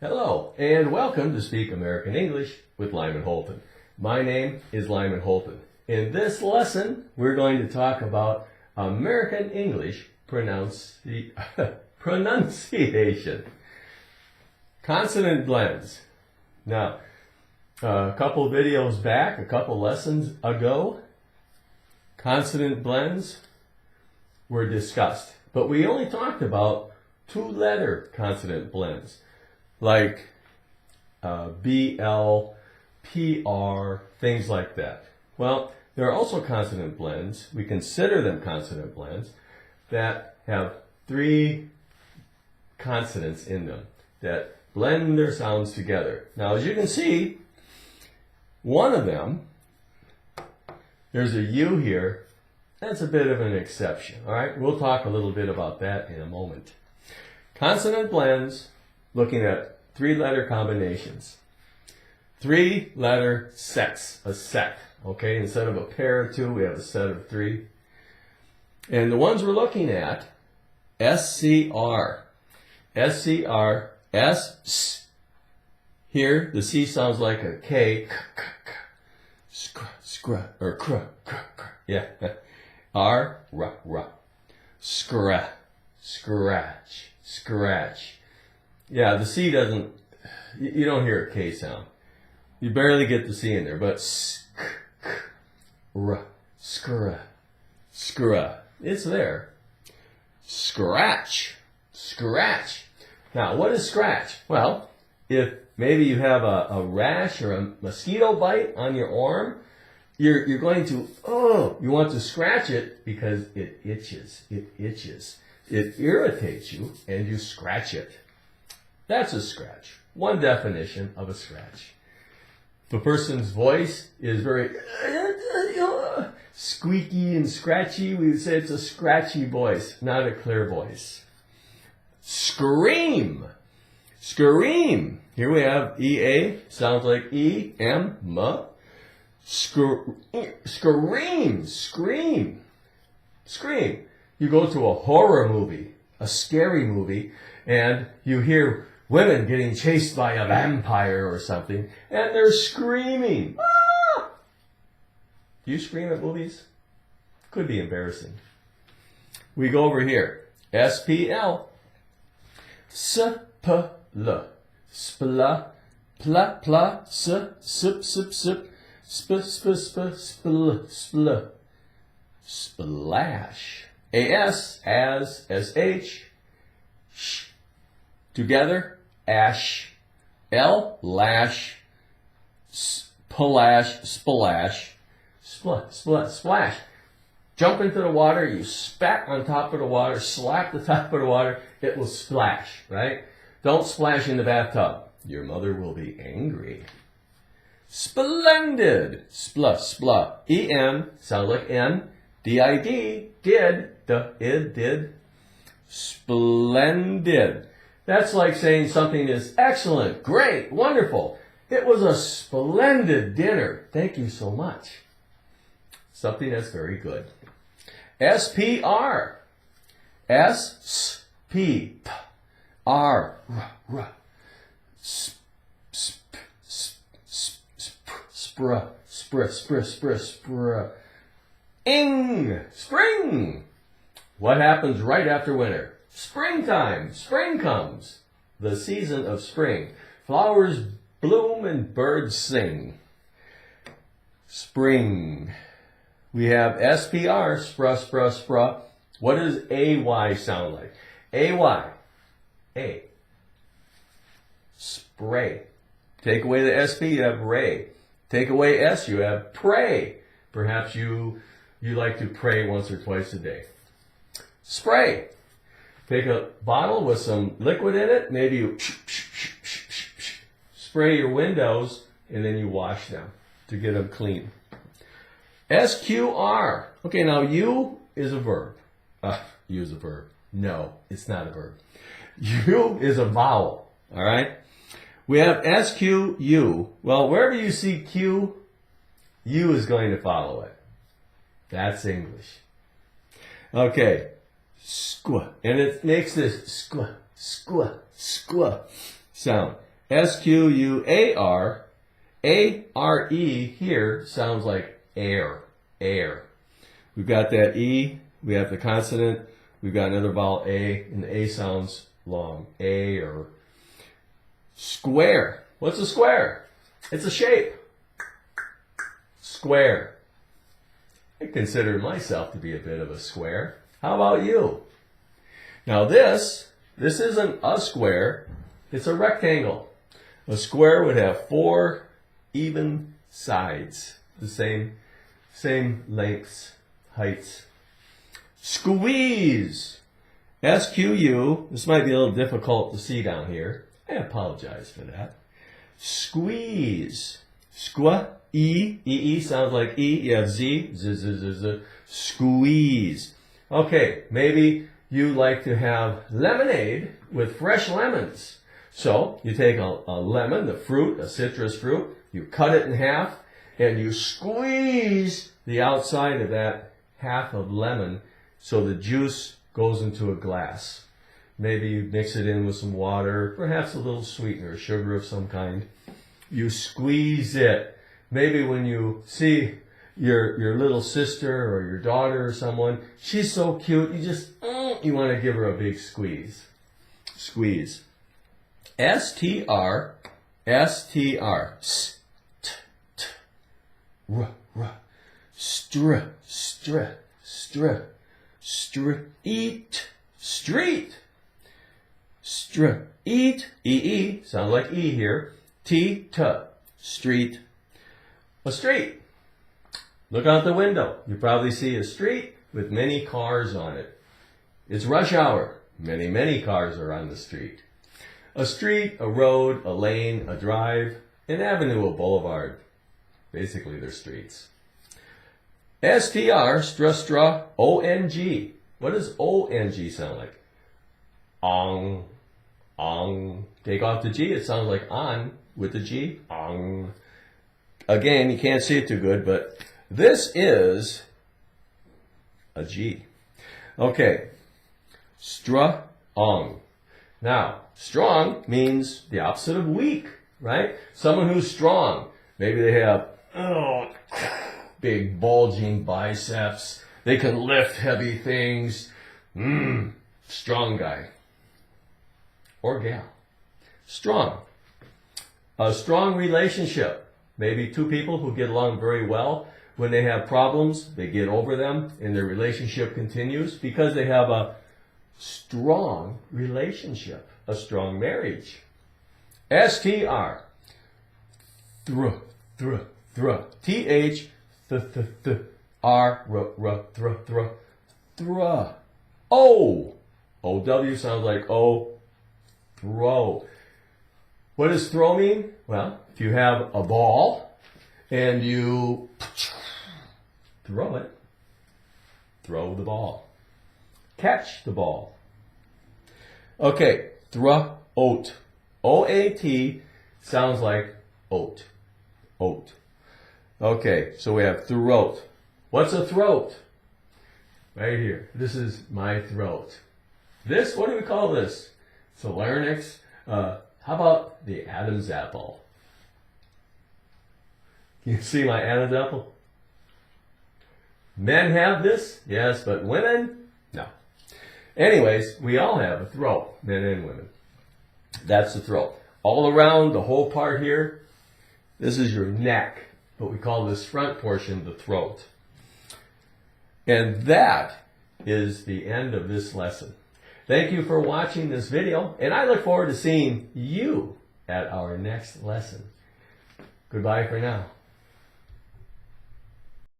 Hello, and welcome to Speak American English with Lyman Holton. My name is Lyman Holton. In this lesson, we're going to talk about American English pronunciation. Consonant blends. Now, a couple videos back, a couple lessons ago, consonant blends were discussed. But we only talked about two-letter consonant blends, like BL, PR, things like that. Well, there are also consonant blends, we consider them consonant blends, that have three consonants in them that blend their sounds together. Now, as you can see, one of them, there's a U here, that's a bit of an exception. All right, we'll talk a little bit about that in a moment. Consonant blends, looking at three-letter combinations. Three-letter sets, a set. Okay, instead of a pair of two, we have a set of three. And the ones we're looking at, SCR. SCR, S. Here, the C sounds like a K. Skr, or kr. Yeah. R, r. Scratch, scratch. Yeah, the C doesn't, you don't hear a K sound. You barely get the C in there, but skr, it's there. Scratch, scratch. Now, what is scratch? Well, if maybe you have a rash or a mosquito bite on your arm, you're going to, you want to scratch it because it itches. It itches. It irritates you, and you scratch it. That's a scratch. One definition of a scratch. If a person's voice is very squeaky and scratchy, we would say it's a scratchy voice, not a clear voice. Scream. Scream. Here we have EA, sounds like E, M, M. Scream. Scream. Scream. You go to a horror movie, a scary movie, and you hear women getting chased by a vampire or something, and they're screaming. Ah! Do you scream at movies? Could be embarrassing. We go over here. SPL. S-P-L. Spla. Pla, pla. S, sip, sip, sip. Sp, sp, sp, spl, spl. Splash. A-S, as, S-H. Sh. Together, ash. L, lash. Splash, splash. Splash. Jump into the water, you spat on top of the water, slap the top of the water, it will splash, right? Don't splash in the bathtub. Your mother will be angry. Splendid. Spla. E-N, sounds like N. D-I-D, did. Did. Splendid. That's like saying something is excellent, great, wonderful. It was a splendid dinner. Thank you so much. Something that's very good. S-P-R. S-P-R. Spr. Ing. Spring. What happens right after winter? Springtime. Spring comes. The season of spring. Flowers bloom and birds sing. Spring. We have SPR, spra. What does AY sound like? AY. A. Spray. Take away the SP, you have ray. Take away S, you have pray. Perhaps you like to pray once or twice a day. Spray. Take a bottle with some liquid in it. Maybe you spray your windows and then you wash them to get them clean. SQR. Okay, now U is a verb. U is a verb. No, it's not a verb. U is a vowel. All right? We have SQU. Well, wherever you see Q, U is going to follow it. That's English. Okay. Squa. And it makes this squa sound. S-Q-U-A-R. A-R-E here sounds like air, air. We've got that E, we have the consonant, we've got another vowel A, and the A sounds long, air. Square. What's a square? It's a shape. Square. I consider myself to be a bit of a square. How about you? Now this isn't a square, it's a rectangle. A square would have 4 even sides, the same lengths, heights. Squeeze. S-Q-U. This might be a little difficult to see down here. I apologize for that. Squeeze. Squa. E sounds like E. You have Z. Z, z, z, z. Squeeze. Okay, maybe you like to have lemonade with fresh lemons. So you take a lemon, the fruit, a citrus fruit, you cut it in half, and you squeeze the outside of that half of lemon so the juice goes into a glass. Maybe you mix it in with some water, perhaps a little sweetener, sugar of some kind. You squeeze it. Maybe when you see your little sister or your daughter or someone, she's so cute, you want to give her a big squeeze. Squeeze. S-T-R, S-T-R, S-T-T, R-R, str, str, str, street, street, str, eat, E-E, sounds like E here, T-T, street, a street. Look out the window. You probably see a street with many cars on it. It's rush hour. Many cars are on the street. A street, a road, a lane, a drive, an avenue, a boulevard. Basically, they're streets. S-T-R, stra, O-N-G. What does O-N-G sound like? Ong, ong. Take off the G, it sounds like on with the G. Ong. Again, you can't see it too good, but this is a G. Okay. Strong. Now, strong means the opposite of weak, right? Someone who's strong. Maybe they have big bulging biceps. They can lift heavy things. Strong guy. Or gal. Strong. A strong relationship. Maybe two people who get along very well. When they have problems, they get over them and their relationship continues because they have a strong relationship, a strong marriage. S-T-R. Thr. T-H. R. Thruh. O. O-W sounds like O. Throw. What does throw mean? Well, if you have a ball and you throw it, throw the ball. Catch the ball. Okay, throat. O-A-T sounds like oat. Oat. Okay, so we have throat. What's a throat? Right here. This is my throat. This, what do we call this? It's a larynx. How about the Adam's apple? Can you see my Adam's apple? Men have this, yes, but women, no. Anyways, we all have a throat, men and women. That's the throat. All around the whole part here, this is your neck, but we call this front portion the throat. And that is the end of this lesson. Thank you for watching this video, and I look forward to seeing you at our next lesson. Goodbye for now.